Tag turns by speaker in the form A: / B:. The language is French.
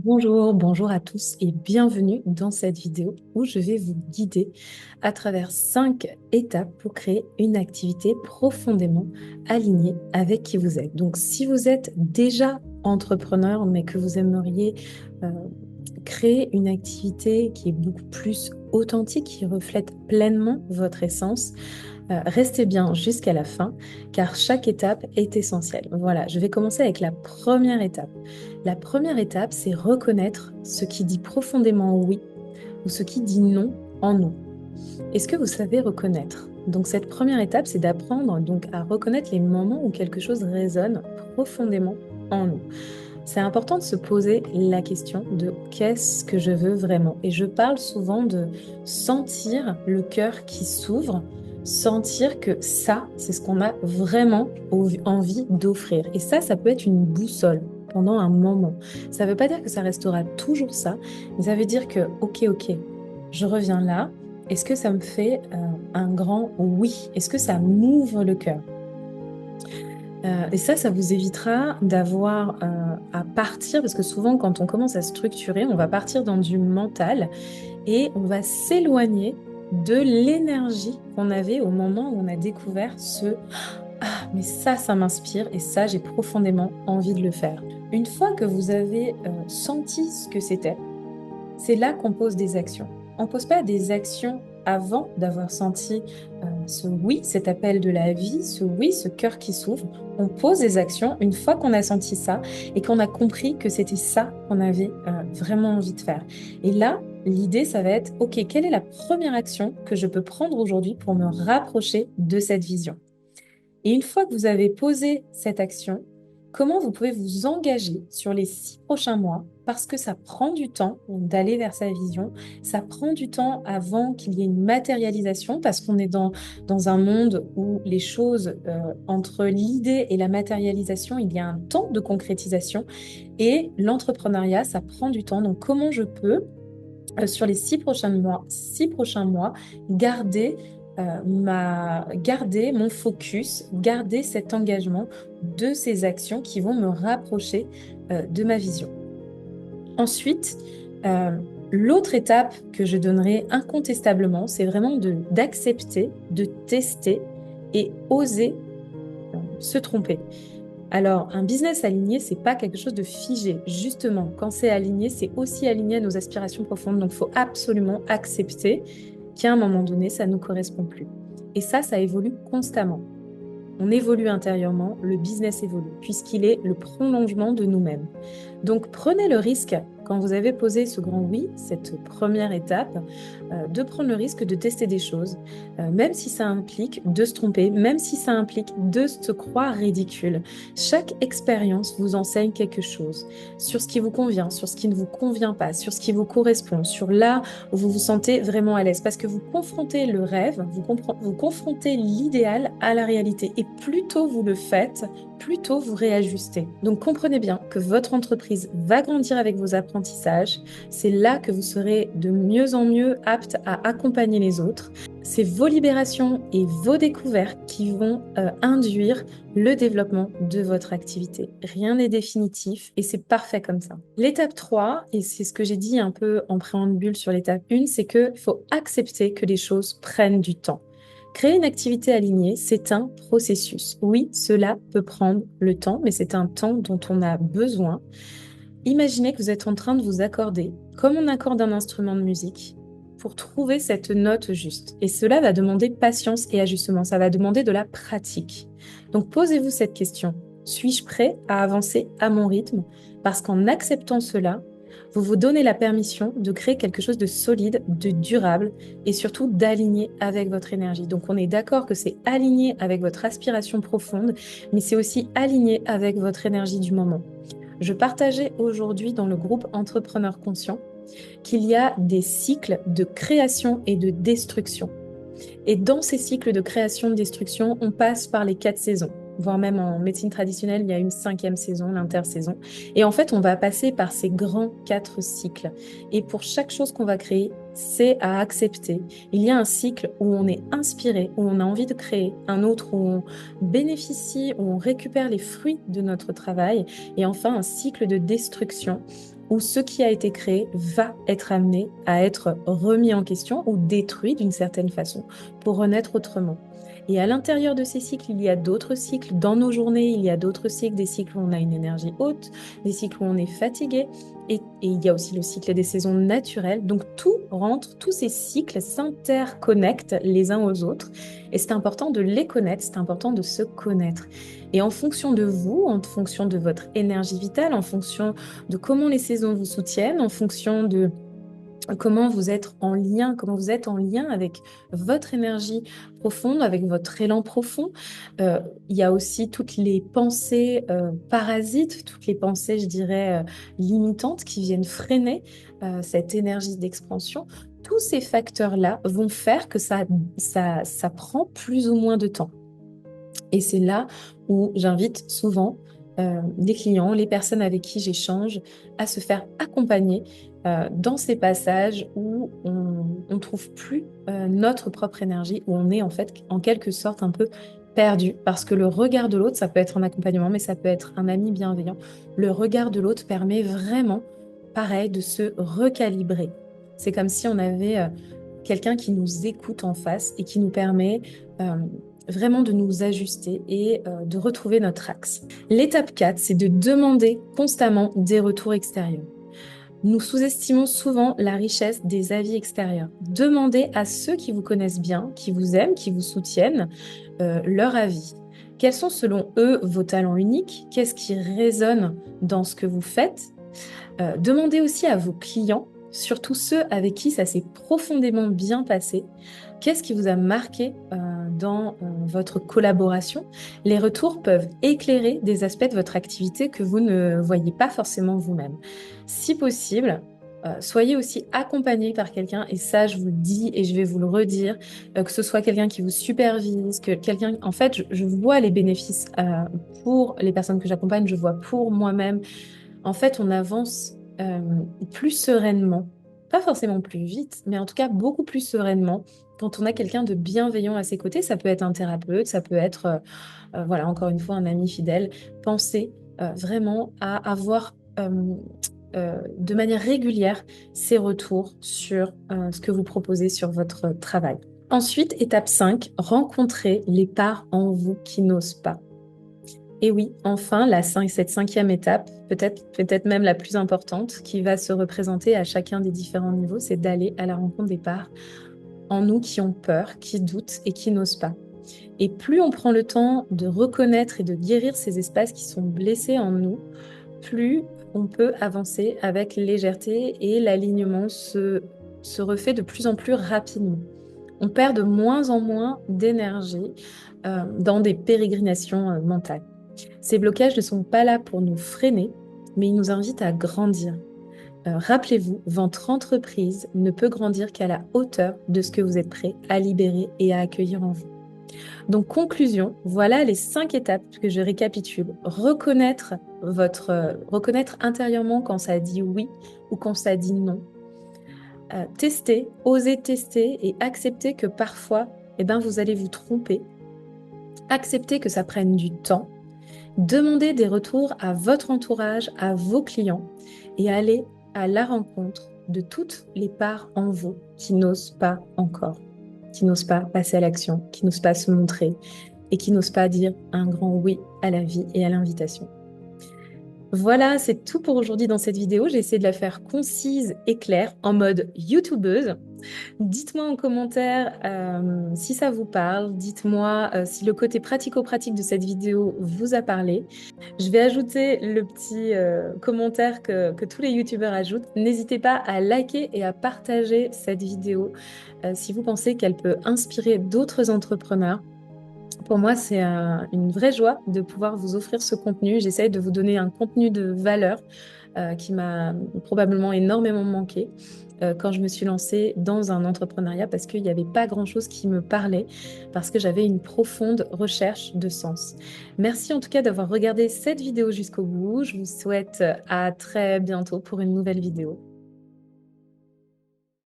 A: Bonjour à tous et bienvenue dans cette vidéo où je vais vous guider à travers 5 étapes pour créer une activité profondément alignée avec qui vous êtes. Donc si vous êtes déjà entrepreneur mais que vous aimeriez euh, créer une activité qui est beaucoup plus authentique, qui reflète pleinement votre essence, restez bien jusqu'à la fin, car chaque étape est essentielle. Voilà, je vais commencer avec la première étape. La première étape, c'est reconnaître ce qui dit profondément oui ou ce qui dit non en nous. Est-ce que vous savez reconnaître? Donc cette première étape, c'est d'apprendre donc à reconnaître les moments où quelque chose résonne profondément en nous. C'est important de se poser la question de qu'est-ce que je veux vraiment. Et je parle souvent de sentir le cœur qui s'ouvre, sentir que ça, c'est ce qu'on a vraiment envie d'offrir. Et ça peut être une boussole pendant un moment. Ça ne veut pas dire que ça restera toujours ça, mais ça veut dire que, ok, je reviens là. Est-ce que ça me fait un grand oui? Est-ce que ça m'ouvre le cœur? Et ça vous évitera d'avoir à partir, parce que souvent quand on commence à structurer, on va partir dans du mental et on va s'éloigner de l'énergie qu'on avait au moment où on a découvert ce «Ah, mais ça m'inspire et ça, j'ai profondément envie de le faire». Une fois que vous avez senti ce que c'était, c'est là qu'on pose des actions. On ne pose pas des actions avant d'avoir senti ce oui, cet appel de la vie, ce oui, ce cœur qui s'ouvre. On pose des actions une fois qu'on a senti ça et qu'on a compris que c'était ça qu'on avait vraiment envie de faire. Et là, l'idée, ça va être, OK, quelle est la première action que je peux prendre aujourd'hui pour me rapprocher de cette vision? Et une fois que vous avez posé cette action, comment vous pouvez vous engager sur les 6 prochains mois, parce que ça prend du temps d'aller vers sa vision, ça prend du temps avant qu'il y ait une matérialisation, parce qu'on est dans un monde où les choses, entre l'idée et la matérialisation, il y a un temps de concrétisation, et l'entrepreneuriat, ça prend du temps. Donc comment je peux sur les 6 prochains mois, garder, garder mon focus, garder cet engagement de ces actions qui vont me rapprocher de ma vision. Ensuite, euh, l'autre étape que je donnerai incontestablement, c'est vraiment d'accepter, de tester et oser se tromper. Alors, un business aligné, c'est pas quelque chose de figé. Justement, quand c'est aligné, c'est aussi aligné à nos aspirations profondes. Donc, il faut absolument accepter qu'à un moment donné, ça ne nous correspond plus. Et ça évolue constamment. On évolue intérieurement, le business évolue, puisqu'il est le prolongement de nous-mêmes. Donc prenez le risque, quand vous avez posé ce grand oui, cette première étape, de prendre le risque de tester des choses, même si ça implique de se tromper, même si ça implique de se croire ridicule. Chaque expérience vous enseigne quelque chose sur ce qui vous convient, sur ce qui ne vous convient pas, sur ce qui vous correspond, sur là où vous vous sentez vraiment à l'aise. Parce que vous confrontez le rêve, vous confrontez l'idéal à la réalité. Et plus tôt vous le faites, plus tôt vous réajustez. Donc comprenez bien que votre entreprise va grandir avec vos apprentissages. C'est là que vous serez de mieux en mieux apte à accompagner les autres. C'est vos libérations et vos découvertes qui vont induire le développement de votre activité. Rien n'est définitif et c'est parfait comme ça. L'étape 3, et c'est ce que j'ai dit un peu en préambule sur l'étape 1, c'est qu'il faut accepter que les choses prennent du temps. Créer une activité alignée, c'est un processus. Oui, cela peut prendre le temps, mais c'est un temps dont on a besoin. Imaginez que vous êtes en train de vous accorder, comme on accorde un instrument de musique, pour trouver cette note juste. Et cela va demander patience et ajustement, ça va demander de la pratique. Donc posez-vous cette question. Suis-je prêt à avancer à mon rythme? Parce qu'en acceptant cela, vous vous donnez la permission de créer quelque chose de solide, de durable et surtout d'aligner avec votre énergie. Donc on est d'accord que c'est aligné avec votre aspiration profonde, mais c'est aussi aligné avec votre énergie du moment. Je partageais aujourd'hui dans le groupe Entrepreneurs Conscients qu'il y a des cycles de création et de destruction. Et dans ces cycles de création-destruction, on passe par les 4 saisons, voire même en médecine traditionnelle, il y a une 5e saison, l'intersaison. Et en fait, on va passer par ces grands 4 cycles. Et pour chaque chose qu'on va créer, c'est à accepter. Il y a un cycle où on est inspiré, où on a envie de créer, un autre où on bénéficie, où on récupère les fruits de notre travail, et enfin un cycle de destruction où ce qui a été créé va être amené à être remis en question ou détruit d'une certaine façon pour renaître autrement. Et à l'intérieur de ces cycles, il y a d'autres cycles. Dans nos journées, il y a d'autres cycles, des cycles où on a une énergie haute, des cycles où on est fatigué. Et il y a aussi le cycle des saisons naturelles. Donc tout rentre, tous ces cycles s'interconnectent les uns aux autres. Et c'est important de les connaître, c'est important de se connaître. Et en fonction de vous, en fonction de votre énergie vitale, en fonction de comment les saisons vous soutiennent, en fonction de comment vous êtes en lien, comment vous êtes en lien avec votre énergie profonde, avec votre élan profond. Il y a aussi toutes les pensées parasites, toutes les pensées, je dirais, limitantes qui viennent freiner cette énergie d'expansion. Tous ces facteurs-là vont faire que ça prend plus ou moins de temps. Et c'est là où j'invite souvent les clients, les personnes avec qui j'échange, à se faire accompagner dans ces passages où on ne trouve plus notre propre énergie, où on est en fait en quelque sorte un peu perdu. Parce que le regard de l'autre, ça peut être un accompagnement, mais ça peut être un ami bienveillant. Le regard de l'autre permet vraiment, pareil, de se recalibrer. C'est comme si on avait quelqu'un qui nous écoute en face et qui nous permet vraiment de nous ajuster et de retrouver notre axe. L'étape 4, c'est de demander constamment des retours extérieurs. Nous sous-estimons souvent la richesse des avis extérieurs. Demandez à ceux qui vous connaissent bien, qui vous aiment, qui vous soutiennent, leur avis. Quels sont selon eux vos talents uniques? Qu'est-ce qui résonne dans ce que vous faites? Demandez aussi à vos clients, surtout ceux avec qui ça s'est profondément bien passé, qu'est-ce qui vous a marqué dans votre collaboration? Les retours peuvent éclairer des aspects de votre activité que vous ne voyez pas forcément vous-même. Si possible, soyez aussi accompagné par quelqu'un, et ça je vous le dis et je vais vous le redire, que ce soit quelqu'un qui vous supervise, que quelqu'un... En fait, je vois les bénéfices pour les personnes que j'accompagne, je vois pour moi-même. En fait, on avance plus sereinement, pas forcément plus vite, mais en tout cas beaucoup plus sereinement quand on a quelqu'un de bienveillant à ses côtés. Ça peut être un thérapeute, ça peut être, voilà, encore une fois, un ami fidèle. Pensez vraiment à avoir de manière régulière ces retours sur ce que vous proposez sur votre travail. Ensuite, étape 5, rencontrer les parts en vous qui n'osent pas. Et oui, enfin, cette cinquième étape, peut-être même la plus importante, qui va se représenter à chacun des différents niveaux, c'est d'aller à la rencontre des parts en nous qui ont peur, qui doutent et qui n'osent pas. Et plus on prend le temps de reconnaître et de guérir ces espaces qui sont blessés en nous, plus on peut avancer avec légèreté et l'alignement se refait de plus en plus rapidement. On perd de moins en moins d'énergie dans des pérégrinations mentales. Ces blocages ne sont pas là pour nous freiner, mais ils nous invitent à grandir. Rappelez-vous, votre entreprise ne peut grandir qu'à la hauteur de ce que vous êtes prêt à libérer et à accueillir en vous. Donc, conclusion, voilà les 5 étapes que je récapitule. Reconnaître intérieurement quand ça dit oui ou quand ça dit non. Tester, oser tester et accepter que parfois, vous allez vous tromper. Accepter que ça prenne du temps. Demandez des retours à votre entourage, à vos clients et allez à la rencontre de toutes les parts en vous qui n'osent pas encore, qui n'osent pas passer à l'action, qui n'osent pas se montrer et qui n'osent pas dire un grand oui à la vie et à l'invitation. Voilà, c'est tout pour aujourd'hui dans cette vidéo. J'ai essayé de la faire concise et claire en mode youtubeuse. Dites-moi en commentaire si ça vous parle. Dites-moi si le côté pratico-pratique de cette vidéo vous a parlé. Je vais ajouter le petit commentaire que tous les youtubeurs ajoutent. N'hésitez pas à liker et à partager cette vidéo si vous pensez qu'elle peut inspirer d'autres entrepreneurs. Pour moi, c'est une vraie joie de pouvoir vous offrir ce contenu. J'essaye de vous donner un contenu de valeur qui m'a probablement énormément manqué quand je me suis lancée dans un entrepreneuriat parce qu'il n'y avait pas grand-chose qui me parlait, parce que j'avais une profonde recherche de sens. Merci en tout cas d'avoir regardé cette vidéo jusqu'au bout. Je vous souhaite à très bientôt pour une nouvelle vidéo.